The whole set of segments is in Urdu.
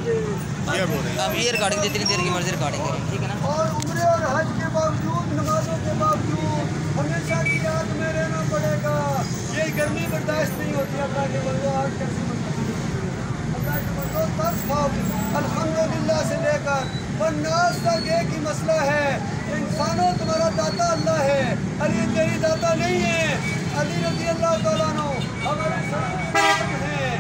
اب یہ ریکارڈنگ جتنی دیر کی مرضی ریکارڈنگ کریں، ٹھیک ہے نا؟ اور عمرے اور حج کے باوجود، نمازوں کے باوجود ہمیشہ کی یاد میں رہنا پڑے گا۔ یہ گرمی برداشت نہیں ہوتی۔ اللہ کے بندو آج کیسی اللہ کے بندو ترس کھاؤ۔ الحمدللہ سے لے کر والناس تک ایک ہی مسئلہ ہے کہ انسانوں تمہارا داتا اللہ ہے، علی تیری داتا نہیں ہے۔ علی رضی اللہ تعالیٰ عنہ ہمارے ساتھ ہیں،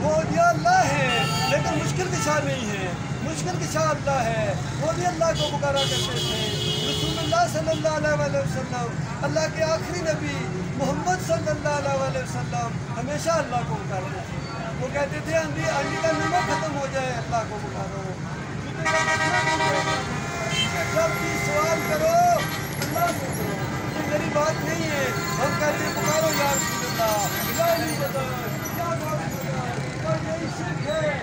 وہ اولیاء اللہ ہے لیکن مشکل کشا نہیں ہے، مشکل کشا اللہ ہے، وہ بھی اللہ کو پکارا کرتے تھے۔ رسول اللہ صلی اللہ علیہ وسلم، اللہ کے آخری نبی محمد صلی اللہ علیہ وسلم ہمیشہ اللہ کو پکارتے تھے۔ وہ کہتے تھے انڈی کا نمک ختم ہو جائے اللہ کو پکارو، جب بھی سوال کرو اللہ سے کرو، یہ میری بات نہیں ہے۔ ہم کہتے ہیں پکارو یا رسول اللہ، یا علی بدر، یا غوث بدر، اور یہی شرک ہے،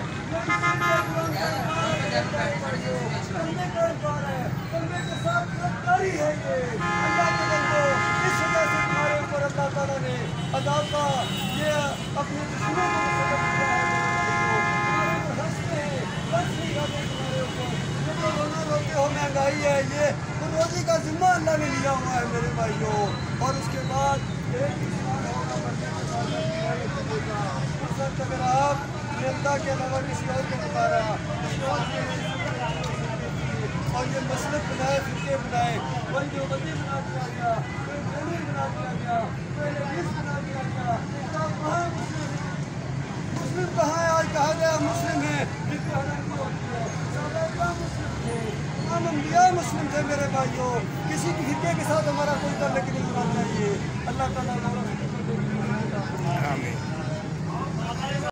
کلمے کے ساتھ گرفتاری ہے یہ۔ اللہ کے بندو، اس وجہ سے تمہارے اوپر اللہ تعالیٰ نے عذاب کا یہ اپنے دشمنوں کو مسلط کیا ہے۔ تمہارے اوپر ہنستے ہیں، ہنس نہیں کھاتے تمہارے اوپر۔ یہ تو رونا روتے ہو، مہنگائی ہے، یہ تو روزی کا ذمہ اللہ نے لیا ہوا ہے میرے بھائیوں۔ اور اس کے بعد ایک ہی سوال ہوگا بندے کے بعد اس وقت اگر آپ نے اللہ کے علاوہ کسی اور کو پکارا، کسی اور کے اور یہ مسلک بنائے، فرقے بنائے، کوئی دیوبندی بنا دیا گیا، کوئی قومی بنا دیا گیا، کوئی حدیث بنا دیا گیا، تو آپ کہاں مسلم کہاں ہے؟ آج کہا گیا مسلم ہے، جس کی حالانکہ ہوتی ہے۔ صحابہ کرام مسلم تھے، تمام انبیاء مسلم تھے میرے بھائیوں۔ کسی بھی فرقے کے ساتھ ہمارا کوئی تعلق نہیں ہونا چاہیے۔ اللہ تعالیٰ آمین۔